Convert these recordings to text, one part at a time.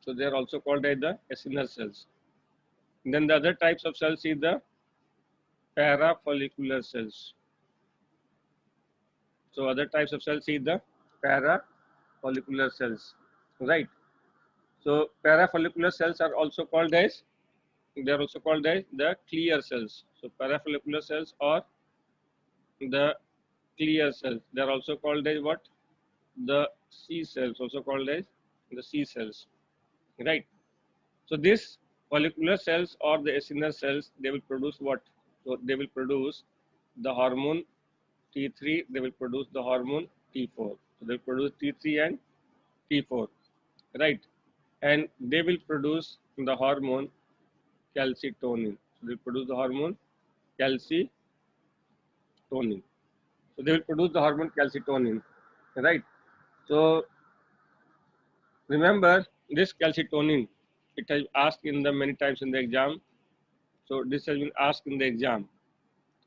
So they are also called as the acinar cells. Then the other types of cells is the parafollicular cells. So other types of cells is the parafollicular cells, right? So parafollicular cells are also called as, they are also called as the clear cells. So parafollicular cells or the clear cells, they are also called as what? The C cells, also called as the C cells, right? So these follicular cells or the acinar cells, they will produce what? So they will produce the hormone T3, they will produce the hormone T4. So they will produce T3 and T4, right? And they will produce the hormone calcitonin. So they will produce the hormone calcitonin. So they will produce the hormone calcitonin, right? So remember this calcitonin, it has asked in the many times in the exam. So this has been asked in the exam,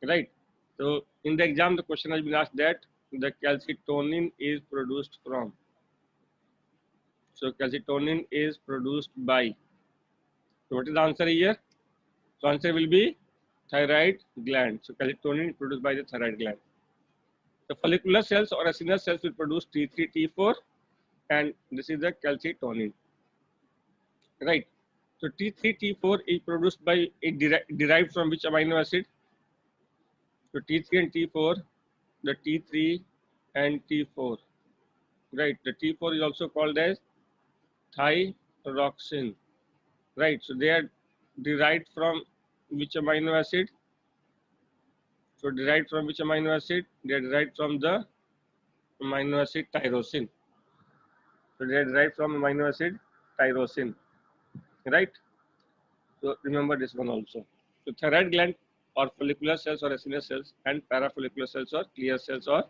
right? So in the exam, the question has been asked that the calcitonin is produced from. So calcitonin is produced by. So what is the answer here? So answer will be thyroid gland. So calcitonin is produced by the thyroid gland. The follicular cells or acinar cells will produce T3, T4, and this is the calcitonin, right? So T3, T4 is produced by, it derived from which amino acid? So T3 and T4, the T3 and T4, right? The T4 is also called as thyroxine, right? So they are derived from which amino acid? So derived from which amino acid? They are derived from the amino acid tyrosine. So they are derived from amino acid tyrosine, right? So remember this one also. So thyroid gland or follicular cells or acinar cells and parafollicular cells or clear cells or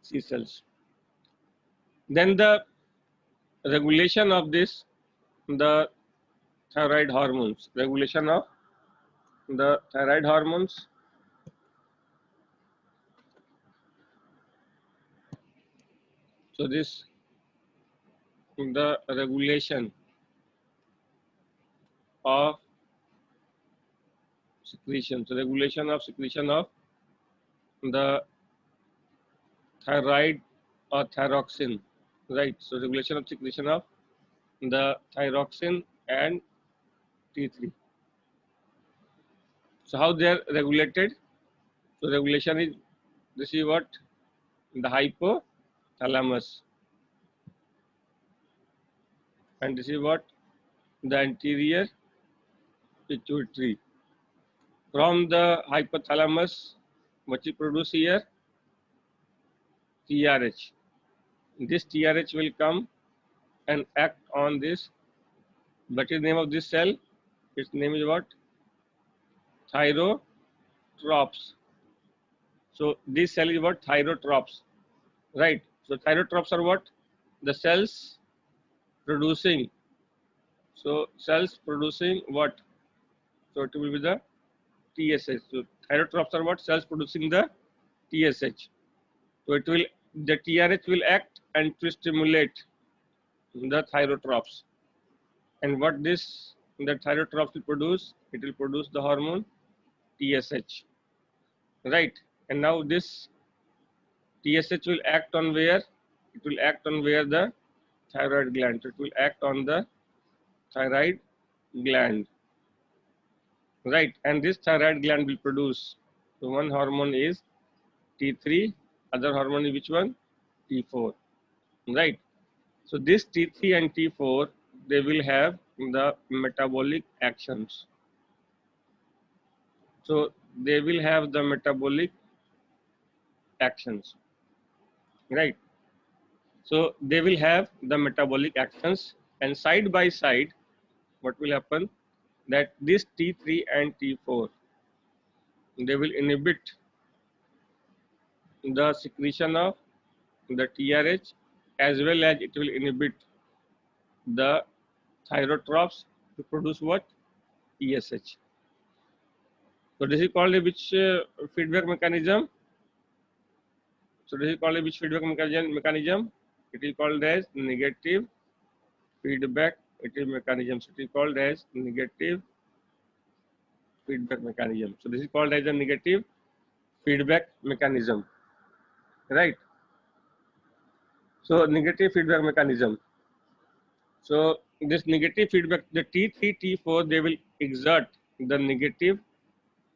C cells. Then the regulation of this, the thyroid hormones, regulation of the thyroid hormones. So this, the regulation of secretion. So regulation of secretion of the thyroid or thyroxine, right? So regulation of secretion of the thyroxine and T3. So how they are regulated? So regulation is, this is what? The hypothalamus, and this is what? The anterior pituitary. From the hypothalamus, what you produce here? TRH. This TRH will come and act on this. What is the name of this cell? Its name is what? Thyrotrophs. So this cell is what? Thyrotrophs, right? So thyrotrophs are what? The cells producing. So cells producing what? So it will be the TSH. So thyrotrophs are what? Cells producing the TSH. So it will, the TRH will act and to stimulate the thyrotrophs. And what this, the thyrotrophs will produce? It will produce the hormone TSH, right? And now this TSH will act on where? It will act on where? The thyroid gland. So it will act on the thyroid gland, right? And this thyroid gland will produce. So one hormone is T3, other hormone is which one? T4, right? So this T3 and T4, they will have the metabolic actions. So they will have the metabolic actions, right? So they will have the metabolic actions, and side by side, what will happen? That this T3 and T4, they will inhibit the secretion of the TRH, as well as it will inhibit the thyrotrophs to produce what? TSH. So this is called a which feedback mechanism? So this is called a which feedback mechanism? It is called as negative feedback mechanism. So it is called as negative feedback mechanism. So this is called as a negative feedback mechanism, right? So negative feedback mechanism. So this negative feedback, the T3, T4, they will exert the negative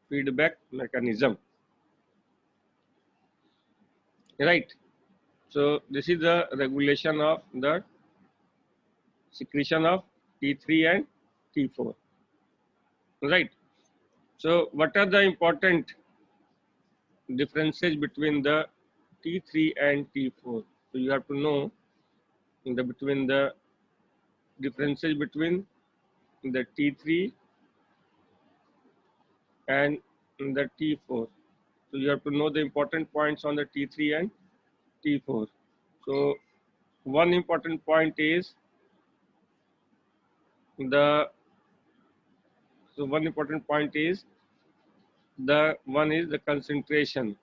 feedback mechanism, right? So this is the regulation of the secretion of T3 and T4, right? So what are the important differences between the T3 and T4? So you have to know between the differences between the T3 and the T4. So you have to know the important points on the T3 and T4. So one important point is the one is the concentration.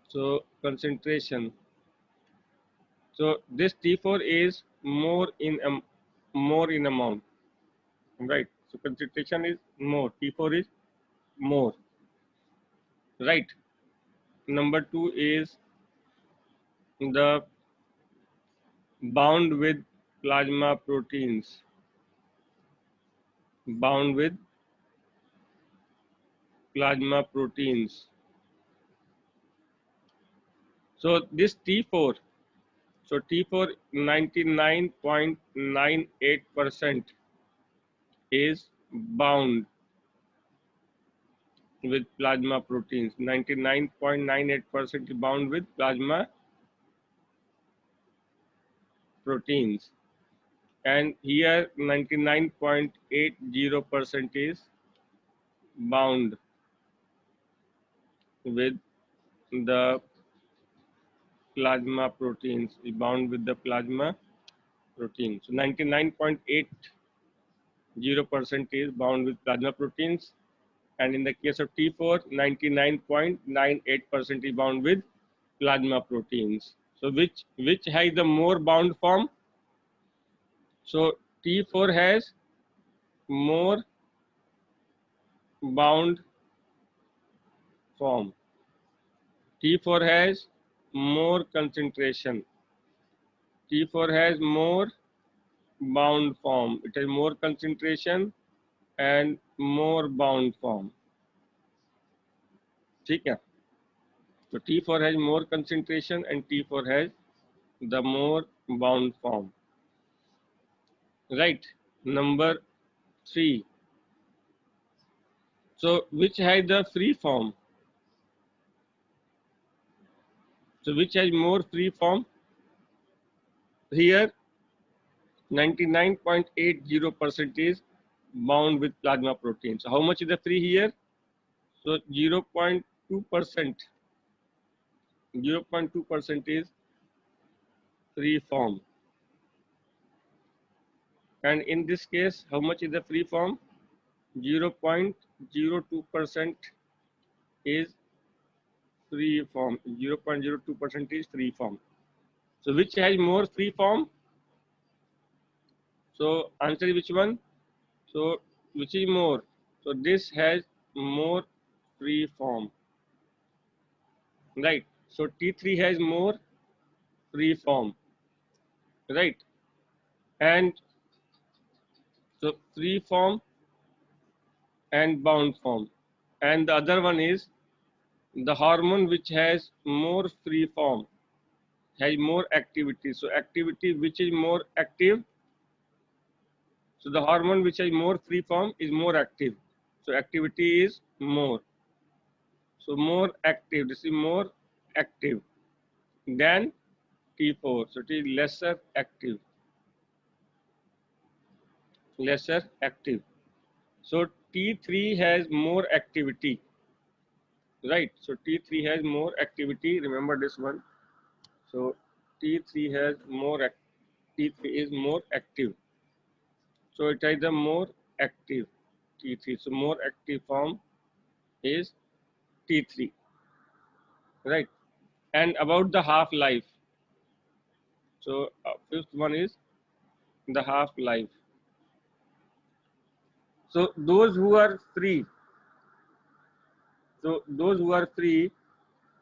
So concentration. So this T4 is more in amount, right? So concentration is more. T4 is more, right? Number two is the bound with plasma proteins. Bound with plasma proteins. So this T4, so T4 99.98% is bound with plasma proteins. 99.98% is bound with plasma proteins. And here 99.80% is bound with the plasma proteins, is bound with the plasma proteins. So 99.80% is bound with plasma proteins, and in the case of T4, 99.98% is bound with plasma proteins. So which has the more bound form? So T4 has more bound form. T4 has more concentration. T4 has more bound form. It has more concentration and more bound form. ठीक है? So T4 has more concentration and T4 has the more bound form. Right. Number 3. So which has the free form? So which has more free form? Here 99.80% is bound with plasma proteins. So how much is the free here? So 0.2%. 0.2% is free form. And in this case, how much is the free form? 0.02% is free form. 0.02% is free form. So which has more free form? So answer is which one? So which is more? So this has more free form, right? So T3 has more free form, right? And so free form and bound form. And the other one is the hormone which has more free form, has more activity. So activity which is more active. So the hormone which has more free form is more active. So activity is more. So more active. This is more active than T4. So it is lesser active. Lesser active. So T3 has more activity. Right. So T3 has more activity. Remember this one. So T3 has more. T3 is more active. So it has the more active T3. So more active form is T3, right? And about the half life. So fifth one is the half life. So those who are free,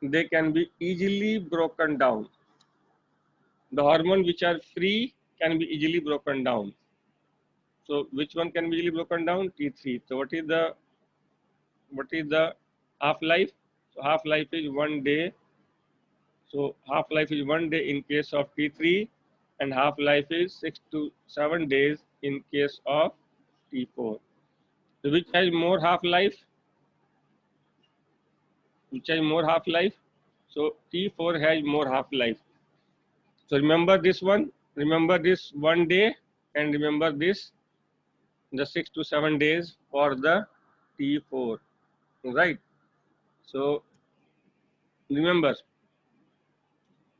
they can be easily broken down. The hormones which are free can be easily broken down. So which one can be easily broken down? T3. So what is the half life? So half life is 1 day. So half life is 1 day in case of T3, and half life is 6 to 7 days in case of T4. So which has more half life? Which has more half life? So T4 has more half life. So remember this one. Remember this 1 day, and remember this the 6 to 7 days for the T4, right? So remember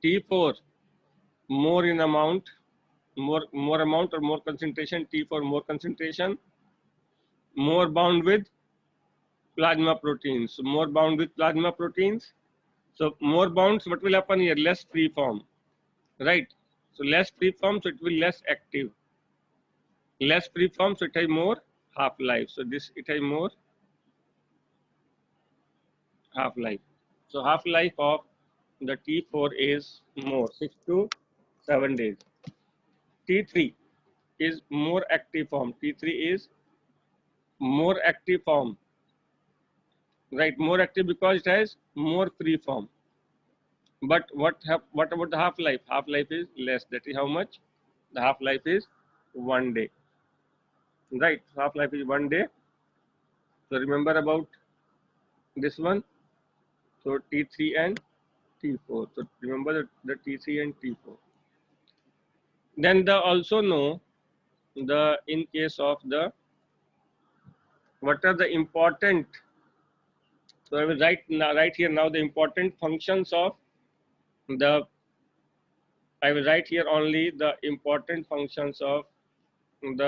T4 more in amount, more amount or more concentration. T4 more concentration, more bound with plasma proteins. So more bound with plasma proteins. So more bounds, what will happen here? Less free form, right? So less free form, so it will less active. Less free form, so it has more half life. So this it has more half life. So half life of the T4 is more 6 to 7 days. T3 is more active form. T3 is more active form, right? More active because it has more free form. But what about the half life? Half life is less. That is how much? The half life is 1 day, right? Half life is 1 day. So remember about this one. So T3 and T4. So remember the T3 and T4. Then the also know the in case of the what are the important. So I will write here now the important functions of the. I will write here only the important functions of the